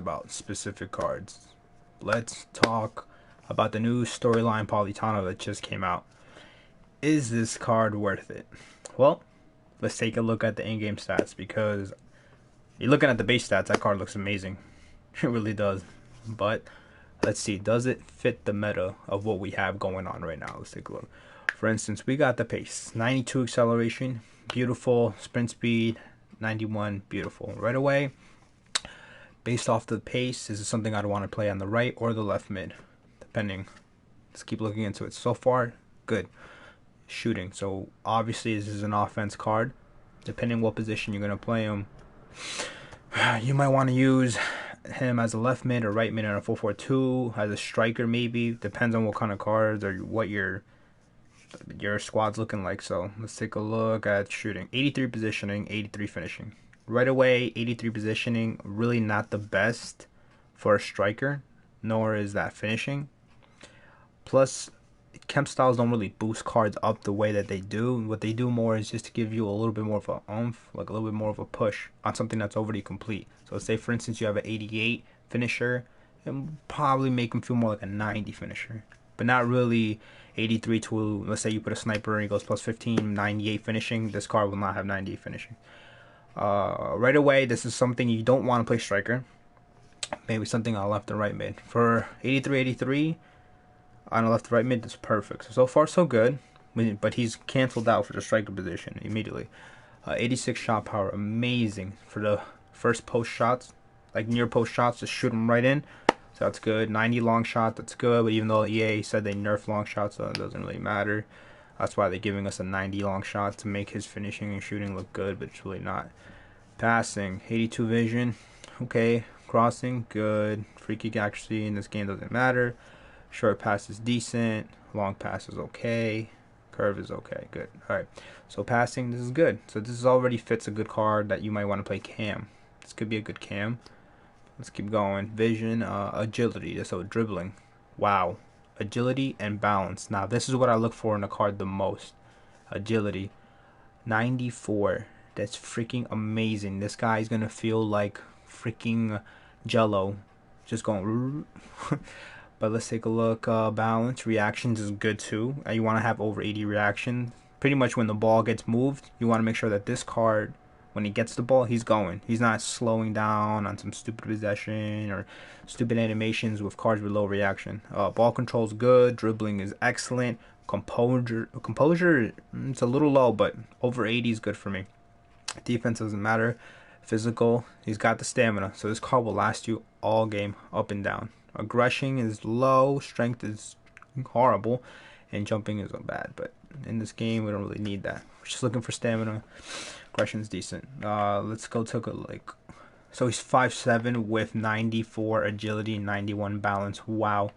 about specific cards. Let's talk about the new storyline Politano that just came out. Is this card worth it? Well, let's take a look at the in-game stats because you're looking at the base stats. That card looks amazing. It really does. But let's see, does it fit the meta of what we have going on right now? Let's take a look. For instance, we got the pace, 92 acceleration, beautiful. Sprint speed, 91, beautiful. Right away, based off the pace, is it something I'd want to play on the right or the left mid, depending. Let's keep looking into it. So far, good. Shooting. So obviously this is an offense card. Depending what position you're going to play him, you might want to use him as a left mid or right mid in a 4-4-2, as a striker maybe. Depends on what kind of cards or what your squad's looking like. So let's take a look at shooting. 83 positioning, 83 finishing. Right away, 83 positioning, really not the best for a striker, nor is that finishing. Plus, Kemp styles don't really boost cards up the way that they do. What they do more is just to give you a little bit more of a oomph, like a little bit more of a push on something that's already complete. So let's say, for instance, you have an 88 finisher, and probably make him feel more like a 90 finisher. But not really 83 to, let's say you put a sniper and he goes plus 15, 98 finishing. This card will not have 98 finishing. Right away, this is something you don't want to play striker. Maybe something on left and right mid. For 83 on a left and right mid, that's perfect. So far, so good. But he's canceled out for the striker position immediately. 86 shot power, amazing for the first post shots, like near post shots, just shoot them right in. So that's good. 90 long shot, that's good. But even though EA said they nerfed long shots, so it doesn't really matter. That's why they're giving us a 90 long shot to make his finishing and shooting look good, but it's really not. Passing, 82 vision, okay. Crossing, good. Free kick accuracy in this game doesn't matter. Short pass is decent. Long pass is okay. Curve is okay. Good. Alright. So passing, this is good. So this already fits a good card that you might want to play cam. This could be a good cam. Let's keep going. Vision, agility. So dribbling. Wow. Agility and balance. Now this is what I look for in a card the most. Agility. 94. That's freaking amazing. This guy's gonna feel like freaking Jello. Just going. But let's take a look. Balance. Reactions is good too. You want to have over 80 reactions. Pretty much when the ball gets moved, you want to make sure that this card, when he gets the ball, he's going. He's not slowing down on some stupid possession or stupid animations with cards with low reaction. Ball control is good. Dribbling is excellent. Composure, it's a little low, but over 80 is good for me. Defense doesn't matter. Physical, he's got the stamina. So this card will last you all game, up and down. Aggression is low. Strength is horrible. And jumping is bad. But in this game, we don't really need that. We're just looking for stamina. Aggression is decent. Let's go take a look. So he's 5'7" with 94 agility, 91 balance. Wow.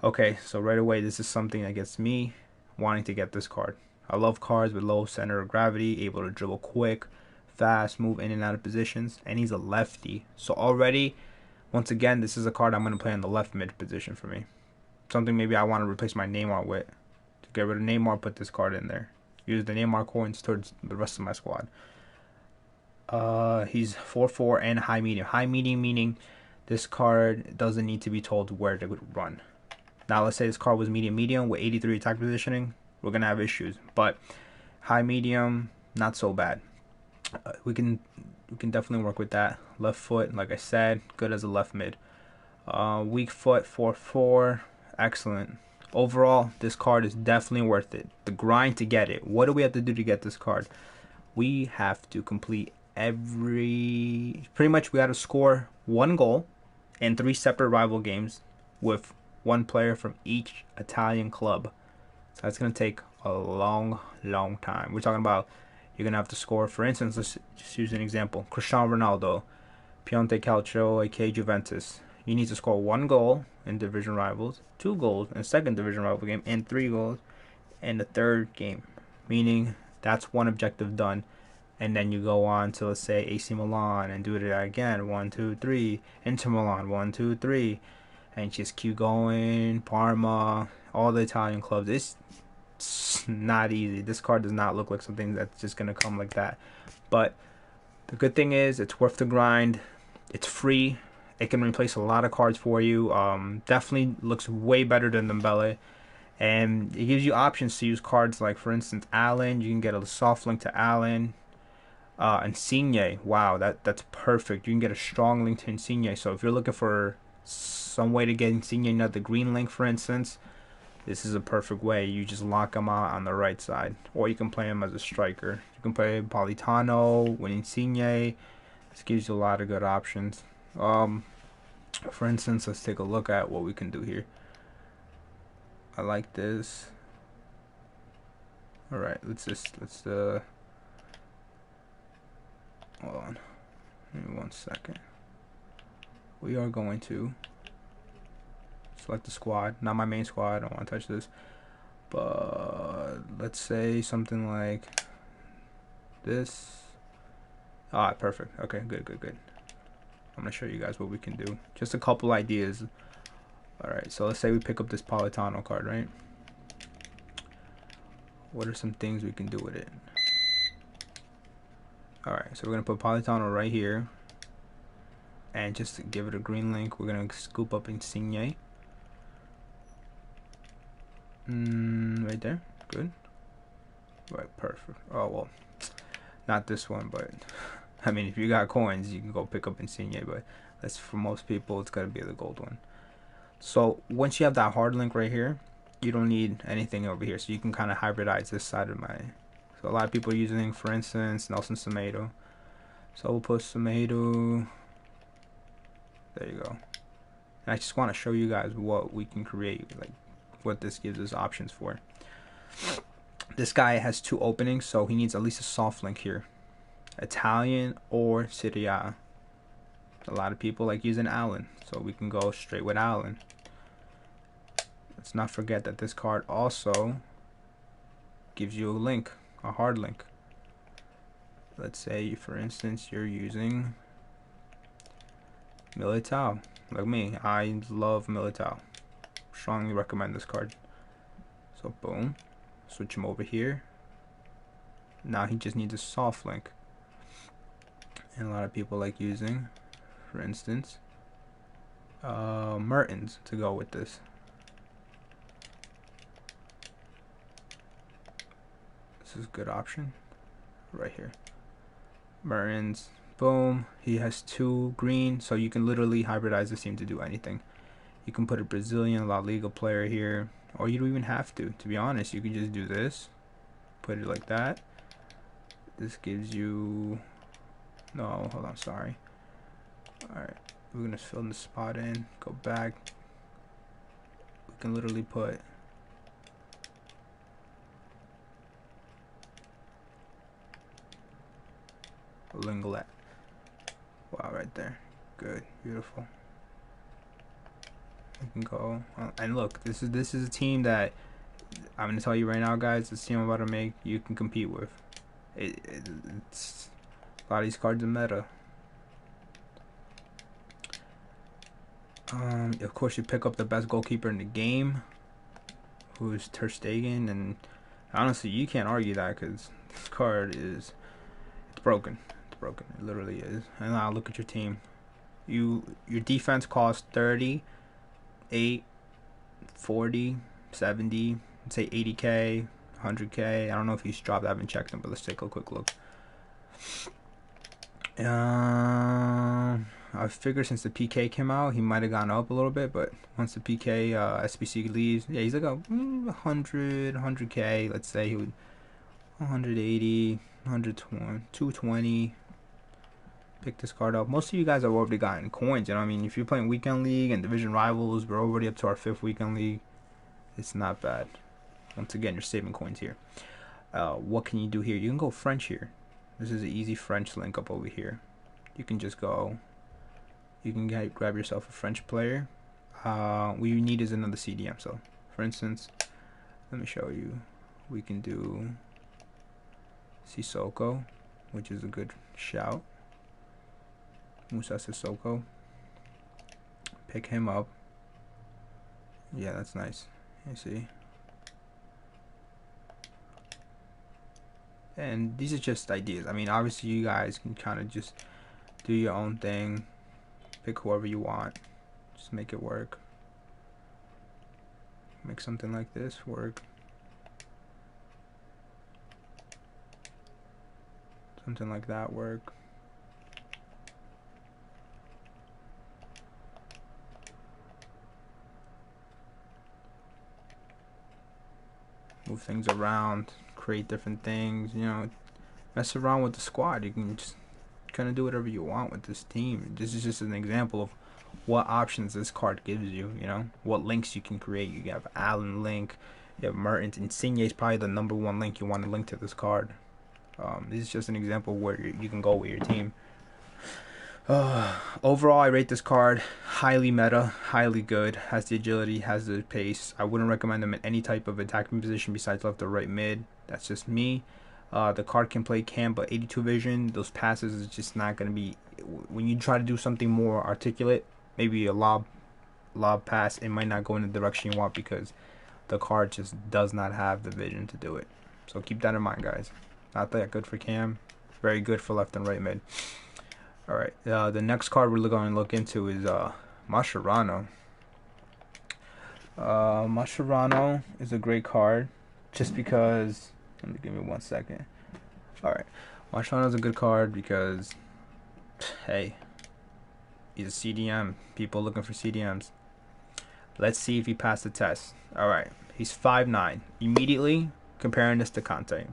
Okay, so right away, this is something that gets me wanting to get this card. I love cards with low center of gravity, able to dribble quick, fast, move in and out of positions, and he's a lefty. So already, once again, this is a card I'm going to play on the left mid position for me. Something maybe I want to replace my Neymar with. To get rid of Neymar, put this card in there. Use the Neymar coins towards the rest of my squad. He's 4-4 and high medium. High medium meaning this card doesn't need to be told where to run. Now let's say this card was medium with 83 attack positioning. We're going to have issues. But high medium, not so bad. We can definitely work with that. Left foot, like I said, good as a left mid. Weak foot, 4-4, excellent. Overall, this card is definitely worth it. The grind to get it. What do we have to do to get this card? We have to complete pretty much we got to score 1 goal in 3 separate rival games with 1 player from each Italian club. So that's going to take a long time. We're talking about you're going to have to score, for instance, let's just use an example. Cristiano Ronaldo, Pionte Calcio, aka Juventus. You need to score 1 goal in division rivals, 2 goals in second division rival game, and 3 goals in the third game. Meaning that's 1 objective done. And then you go on to, let's say, AC Milan and do it again. 1, 2, 3. Inter Milan, 1, 2, 3. And just keep going. Parma, all the Italian clubs. It's not easy. This card does not look like something that's just going to come like that. But the good thing is it's worth the grind. It's free. It can replace a lot of cards for you. Definitely looks way better than Dembele. And it gives you options to use cards like, for instance, Allen. You can get a soft link to Allen. Insigne, wow, that's perfect. You can get a strong link to Insigne. So if you're looking for some way to get Insigne another green link, for instance, this is a perfect way. You just lock him out on the right side, or you can play him as a striker. You can play Politano with Insigne. This gives you a lot of good options. For instance, let's take a look at what we can do here. I like this. All right, let's hold on. Give me 1 second. We are going to select the squad. Not my main squad. I don't want to touch this. But let's say something like this. Ah, perfect. Okay, good. I'm going to show you guys what we can do. Just a couple ideas. Alright, so let's say we pick up this Politano card, right? What are some things we can do with it? Alright, so we're going to put Politano right here. And just to give it a green link, we're going to scoop up Insigne. Right there. Good. Right, perfect. Oh, well. Not this one, but... I mean, if you got coins, you can go pick up Insigne, but that's for most people, it's got to be the gold one. So once you have that hard link right here, you don't need anything over here. So you can kind of hybridize this side of my... So a lot of people are using, for instance, Nelson Semedo. So we'll put Semedo. There you go. And I just want to show you guys what we can create, like what this gives us options for. This guy has 2 openings, so he needs at least a soft link here. Italian or Serie A. A lot of people like using Allen, so we can go straight with Allen. Let's not forget that this card also gives you a link, a hard link. Let's say, for instance, you're using Militao. Like me, I love Militao. Strongly recommend this card. So boom, switch him over here. Now he just needs a soft link. And a lot of people like using, for instance, Mertens to go with this. This is a good option right here. Mertens, boom. He has 2 green, so you can literally hybridize this team to do anything. You can put a Brazilian La Liga player here, or you don't even have to be honest. You can just do this, put it like that. This gives you... No, hold on, sorry. Alright, we're gonna fill the spot in, go back. We can literally put Linglet. Wow, right there. Good, beautiful. We can go, and look, this is a team that I'm gonna tell you right now, guys. This team I'm about to make, you can compete with. It's a lot of these cards are meta. Of course, you pick up the best goalkeeper in the game, who is Ter Stegen, and honestly, you can't argue that because this card is broken. It's broken. It literally is. And now look at your team. Your defense costs 30, 8, 40, 70, let's say 80k, 100k. I don't know if he's dropped. I haven't checked them, but let's take a quick look. I figure since the PK came out, he might have gone up a little bit, but once the PK SBC leaves, yeah, he's like a 100k. Let's say he would 180, 120, 220. Pick this card up. Most of you guys have already gotten coins. You know what I mean? If you're playing weekend league and division rivals, we're already up to our 5th weekend league. It's not bad. Once again, you're saving coins here. What can you do here? You can go French here. This is an easy French link up over here. You can just go. You can grab yourself a French player. What you need is another CDM. So, for instance, let me show you. We can do Sissoko, which is a good shout. Musa Sissoko. Pick him up. Yeah, that's nice. You see. And these are just ideas. I mean, obviously you guys can kind of just do your own thing. Just pick whoever you want. Just make it work. Make something like this work. Something like that work. Move things around, create different things, you know, mess around with the squad. You can just kind of do whatever you want with this team. This is just an example of what options this card gives you, you know, what links you can create. You have Allen link, you have Mertens. Insigne is probably the #1 link you want to link to this card. This is just an example where you can go with your team. Overall, I rate this card highly meta, highly good. Has the agility, has the pace. I wouldn't recommend them in any type of attacking position besides left or right mid. That's just me. The card can play cam, but 82 vision, those passes is just not going to be... When you try to do something more articulate, maybe a lob pass, it might not go in the direction you want because the card just does not have the vision to do it. So keep that in mind, guys. Not that good for cam, very good for left and right mid. Alright, the next card we're going to look into is Mascherano. Mascherano is a great card just because... Let me give me 1 second. Alright, Mascherano is a good card because, hey, he's a CDM. People looking for CDMs. Let's see if he passed the test. Alright, he's 5'9". Immediately comparing this to Conte.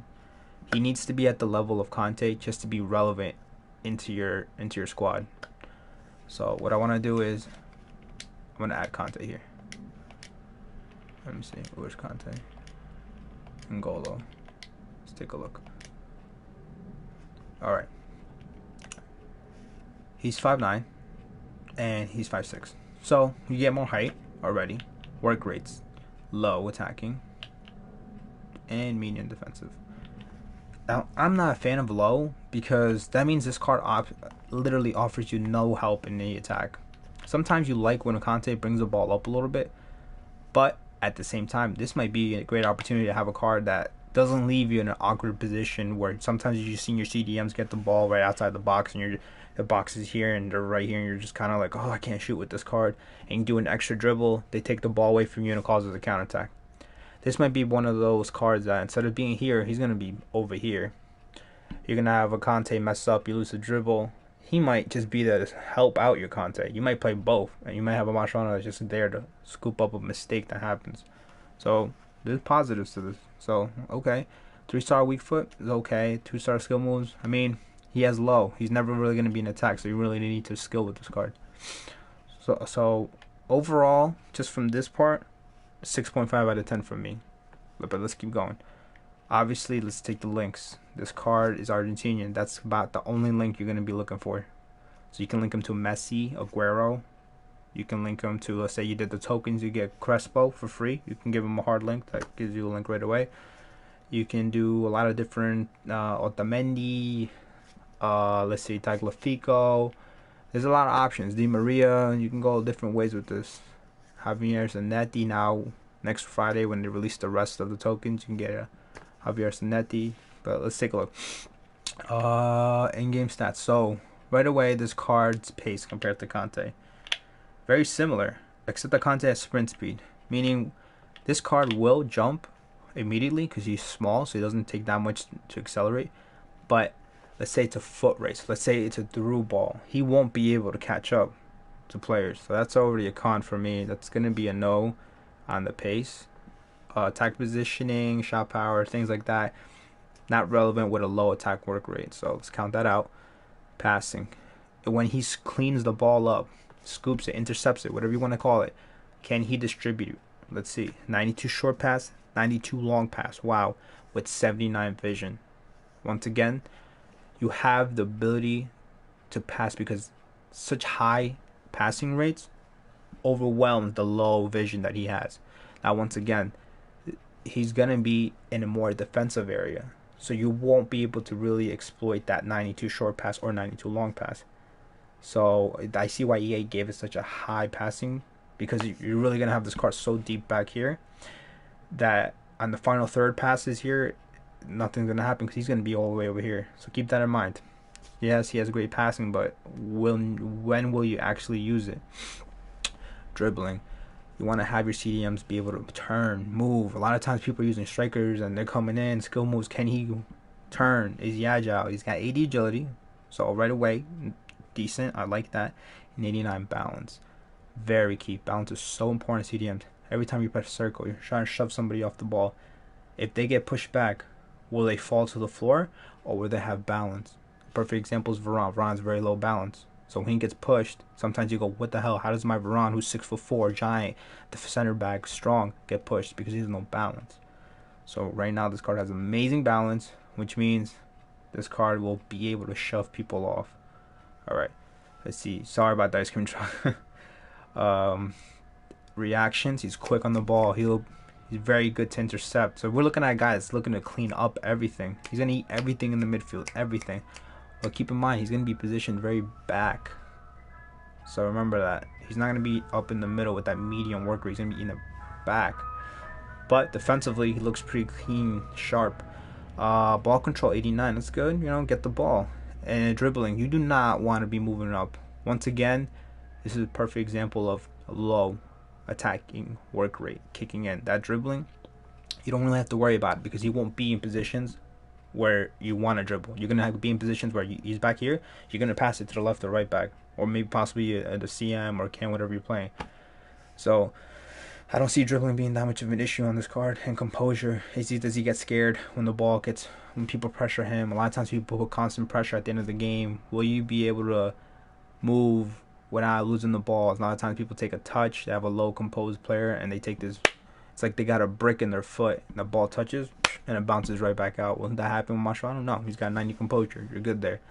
He needs to be at the level of Conte just to be relevant into your squad. So what I want to do is I'm going to add Conte here. Let me see. Where's Conte? N'Golo. Let's take a look. Alright. He's 5'9", and he's 5'6". So you get more height already. Work rates low attacking and medium defensive. Now, I'm not a fan of low because that means this card literally offers you no help in the attack. Sometimes you like when a Conte brings the ball up a little bit, but at the same time, this might be a great opportunity to have a card that doesn't leave you in an awkward position where sometimes you just see your CDMs get the ball right outside the box and the box is here and they're right here and you're just kind of like, oh, I can't shoot with this card. And you do an extra dribble, they take the ball away from you and it causes a counterattack. This might be one of those cards that instead of being here, he's going to be over here. You're going to have a Conte mess up, you lose a dribble. He might just be there to help out your Conte. You might play both, and you might have a Mascherano that's just there to scoop up a mistake that happens. So, there's positives to this. So, okay. 3-star weak foot is okay. 2-star skill moves, I mean, he has low. He's never really going to be an attack, so you really need to skill with this card. So overall, just from this part, 6.5 out of 10 from me. But let's keep going. Obviously, let's take the links. This card is Argentinian. That's about the only link you're going to be looking for. So you can link him to Messi, Aguero. You can link him to, let's say you did the tokens, you get Crespo for free. You can give him a hard link. That gives you a link right away. You can do a lot of different Otamendi, let's see, Tagliafico. There's a lot of options. Di Maria, you can go different ways with this. Javier Zanetti now, next Friday when they release the rest of the tokens, you can get a Javier Zanetti. But let's take a look. In-game stats. So, right away, this card's pace compared to Conte. Very similar, except that Conte has sprint speed. Meaning, this card will jump immediately because he's small, so he doesn't take that much to accelerate. But, let's say it's a foot race. Let's say it's a through ball. He won't be able to catch up to players. So that's already a con for me. That's going to be a no on the pace. Attack positioning, shot power, things like that. Not relevant with a low attack work rate. So let's count that out. Passing. When he cleans the ball up, scoops it, intercepts it, whatever you want to call it, can he distribute? Let's see. 92 short pass, 92 long pass. Wow. With 79 vision. Once again, you have the ability to pass because such high passing rates overwhelms the low vision that he has. Now, once again, he's going to be in a more defensive area. So you won't be able to really exploit that 92 short pass or 92 long pass. So I see why EA gave it such a high passing, because you're really going to have this card so deep back here that on the final third passes here, nothing's going to happen because he's going to be all the way over here. So keep that in mind. Yes, he has great passing, but when will you actually use it? Dribbling. You want to have your CDMs be able to turn, move. A lot of times people are using strikers and they're coming in, skill moves. Can he turn? Is he agile? He's got 80 agility, so right away, decent. I like that. And 89 balance. Very key. Balance is so important in CDMs. Every time you press circle, you're trying to shove somebody off the ball. If they get pushed back, will they fall to the floor or will they have balance? Perfect example is Varane. Varane's very low balance. So when he gets pushed, sometimes you go, what the hell? How does my Varane, who's 6'4", giant, the center back, strong, get pushed? Because he has no balance. So right now this card has amazing balance, which means this card will be able to shove people off. Alright, let's see. Sorry about that, ice cream truck. Reactions, he's quick on the ball. He's very good to intercept. So we're looking at a guy that's looking to clean up everything. He's going to eat everything in the midfield, everything. But keep in mind, he's going to be positioned very back. So remember that. He's not going to be up in the middle with that medium work rate. He's going to be in the back. But defensively, he looks pretty clean, sharp. Ball control, 89. That's good. Get the ball. And dribbling, you do not want to be moving up. Once again, this is a perfect example of a low attacking work rate kicking in. That dribbling, you don't really have to worry about it because he won't be in positions where you want to dribble. You're going to have to be in positions where he's back here. You're going to pass it to the left or right back, or maybe possibly the CM or CAM, whatever you're playing. So I don't see dribbling being that much of an issue on this card. And composure, does he get scared when people pressure him? A lot of times people put constant pressure at the end of the game. Will you be able to move without losing the ball? A lot of times people take a touch. They have a low composed player and they take this. It's like they got a brick in their foot and the ball touches and it bounces right back out. Will that happen with Mascherano? No, he's got 90 composure. You're good there.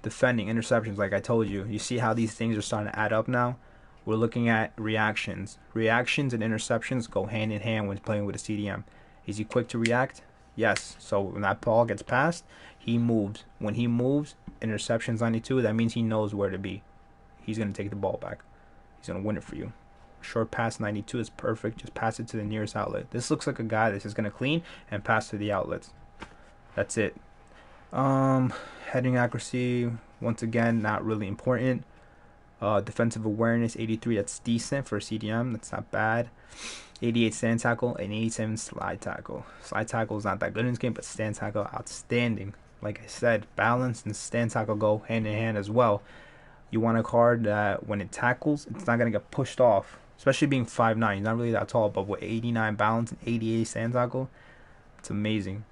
Defending, interceptions, like I told you. You see how these things are starting to add up now? We're looking at reactions. Reactions and interceptions go hand in hand when playing with a CDM. Is he quick to react? Yes. So when that ball gets passed, he moves. When he moves, interceptions 92, that means he knows where to be. He's going to take the ball back. He's going to win it for you. Short pass 92 is perfect. Just pass it to the nearest outlet. This looks like a guy that's just going to clean and pass to the outlets. That's it. Heading accuracy, once again, not really important. Defensive awareness 83, that's decent for a CDM. That's not bad. 88 stand tackle and 87 slide tackle. Slide tackle is not that good in this game, but stand tackle outstanding. Like I said, balance and stand tackle go hand in hand as well. You want a card that when it tackles, it's not going to get pushed off. Especially being 5'9", he's not really that tall, but with 89 balance and 88 stand tackle, it's amazing.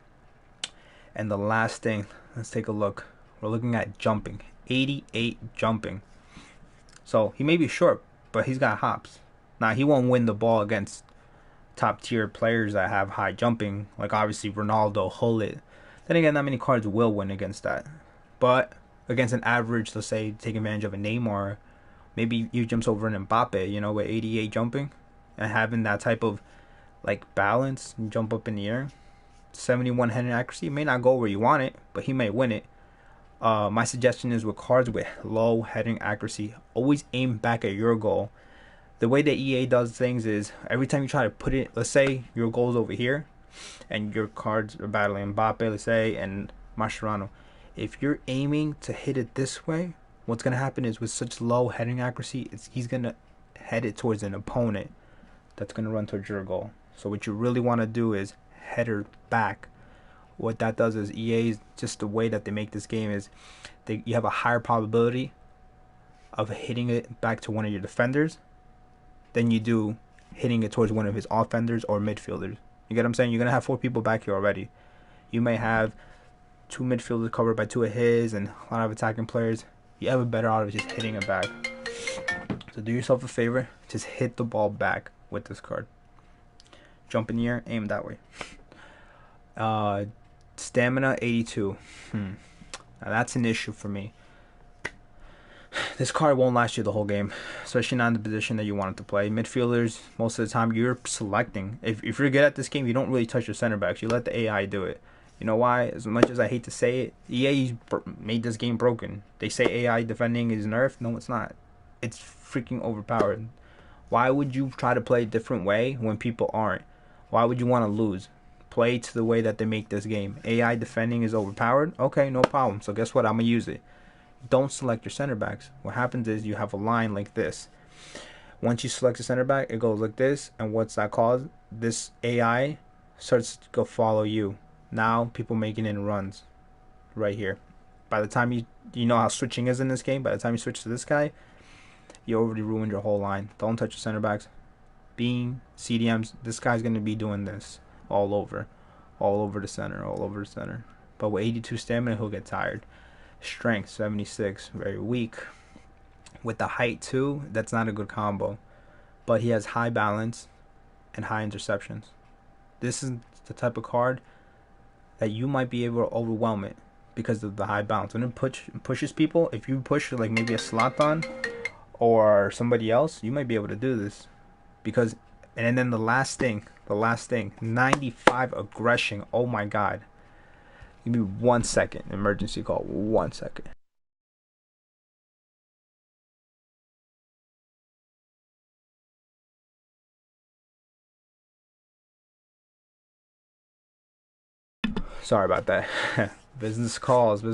And the last thing, let's take a look. We're looking at jumping. 88 jumping. So he may be short, but he's got hops. Now he won't win the ball against top tier players that have high jumping, like obviously Ronaldo, Hullet. Then again, not many cards will win against that. But against an average, let's say, taking advantage of a Neymar, maybe he jumps over an Mbappe, with 88 jumping and having that type of like balance and jump up in the air. 71 heading accuracy may not go where you want it, but he may win it. My suggestion is with cards with low heading accuracy, always aim back at your goal. The way that EA does things is every time you try to put it, let's say your goal is over here and your cards are battling Mbappe, let's say, and Mascherano. If you're aiming to hit it this way, what's going to happen is with such low heading accuracy, he's going to head it towards an opponent that's going to run towards your goal. So what you really want to do is header back. What that does is EA's just the way that they make this game is you have a higher probability of hitting it back to one of your defenders than you do hitting it towards one of his offenders or midfielders. You get what I'm saying? You're going to have 4 people back here already. You may have 2 midfielders covered by 2 of his and a lot of attacking players. You have a better odds of just hitting it back. So do yourself a favor. Just hit the ball back with this card. Jump in the air, aim that way. Stamina 82. Now that's an issue for me. This card won't last you the whole game, especially not in the position that you want it to play. Midfielders, most of the time you're selecting. If you're good at this game, you don't really touch your center backs. You let the AI do it. You know why? As much as I hate to say it, EA made this game broken. They say AI defending is nerfed. No, it's not. It's freaking overpowered. Why would you try to play a different way when people aren't? Why would you want to lose? Play to the way that they make this game. AI defending is overpowered? Okay, no problem. So guess what? I'm going to use it. don't select your center backs. What happens is you have a line like this. Once you select the center back, it goes like this, and what's that called? This AI starts to go follow you. Now people making in runs right here. By the time you know how switching is in this game, by the time you switch to this guy, you already ruined your whole line. Don't touch your center backs. Being CDMs, this guy's gonna be doing this all over the center, all over the center. But with 82 stamina, he'll get tired. Strength 76, very weak. With the height too, that's not a good combo. But he has high balance and high interceptions. This is the type of card that you might be able to overwhelm it because of the high balance. When it pushes people, if you push like maybe a Zlatan or somebody else, you might be able to do this. Because, and then the last thing, 95 aggression. Oh my god. Give me 1 second. Emergency call. 1 second. Sorry about that. Business calls. I'm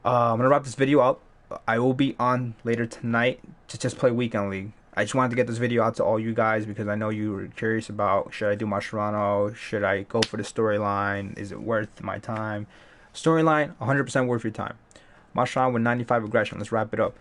gonna wrap this video up. I will be on later tonight to just play Weekend League. I just wanted to get this video out to all you guys because I know you were curious about, should I do Mascherano? Should I go for the storyline? Is it worth my time? Storyline, 100% worth your time. Mascherano with 95 aggression. Let's wrap it up.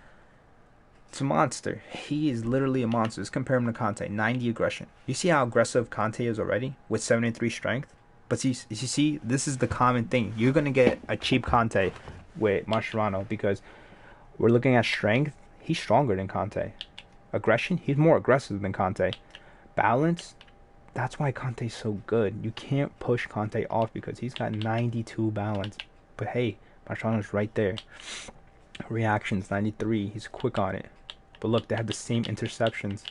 It's a monster. He is literally a monster. Let's compare him to Conte. 90 aggression. You see how aggressive Conte is already with 73 strength? But you see, this is the common thing. You're going to get a cheap Conte with Mascherano because we're looking at strength. He's stronger than Conte. Aggression, he's more aggressive than Conte. Balance, that's why Conte's so good. You can't push Conte off because he's got 92 balance. But hey, Mascherano's right there. Reactions, 93. He's quick on it. But look, they have the same interceptions.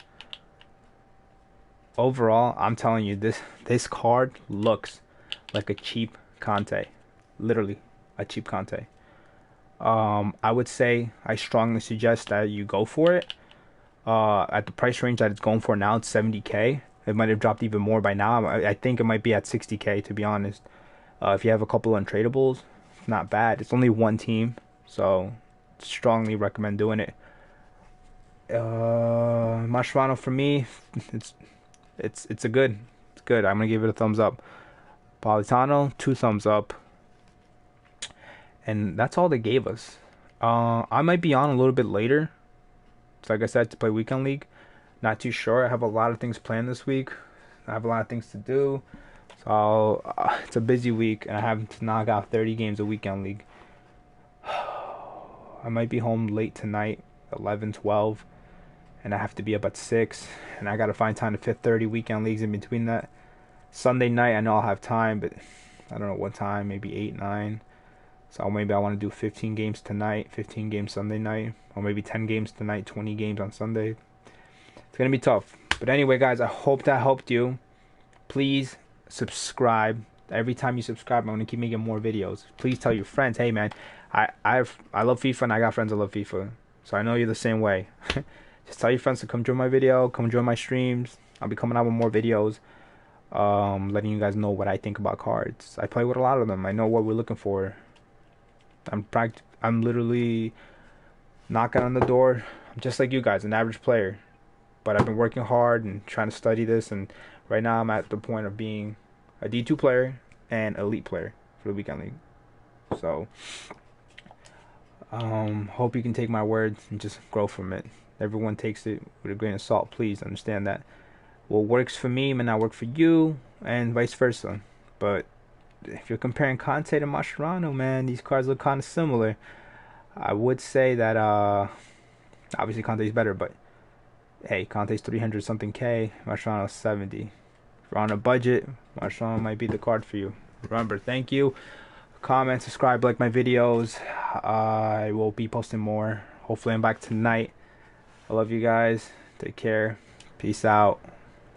Overall, I'm telling you, this card looks like a cheap Conte. Literally, a cheap Conte. I would say, I strongly suggest that you go for it. At the price range that it's going for now, it's 70k. It might have dropped even more by now. I think it might be at 60k, to be honest. If you have a couple of untradables, it's not bad. It's only one team, so strongly recommend doing it. Mascherano for me, it's good. I'm gonna give it a thumbs up. Politano, 2 thumbs up. And that's all they gave us. I might be on a little bit later. So like I said, to play Weekend League. Not too sure. I have a lot of things planned this week. I have a lot of things to do. So it's a busy week, and I have to knock out 30 games of Weekend League. I might be home late tonight, 11, 12. And I have to be up at 6. And I got to find time to fit 30 Weekend Leagues in between that. Sunday night, I know I'll have time, but I don't know what time. Maybe 8, 9. So maybe I want to do 15 games tonight, 15 games Sunday night, or maybe 10 games tonight, 20 games on Sunday. It's going to be tough. But anyway, guys, I hope that helped you. Please subscribe. Every time you subscribe, I'm going to keep making more videos. Please tell your friends, hey, man, I love FIFA, and I got friends that love FIFA. So I know you're the same way. Just tell your friends to come join my video, come join my streams. I'll be coming out with more videos, letting you guys know what I think about cards. I play with a lot of them. I know what we're looking for. I'm literally knocking on the door. I'm just like you guys, an average player. But I've been working hard and trying to study this, and right now I'm at the point of being a D2 player and elite player for the Weekend League. So, hope you can take my words and just grow from it. Everyone takes it with a grain of salt. Please understand that. What works for me may not work for you, and vice versa. But if you're comparing Conte to Mascherano, man, these cards look kind of similar. I would say that obviously Conte's better, but hey, Conte's 300 something K, Mascherano's 70. If you're on a budget, Mascherano might be the card for you. Remember, thank you. Comment, subscribe, like my videos. I will be posting more. Hopefully I'm back tonight. I love you guys. Take care. Peace out.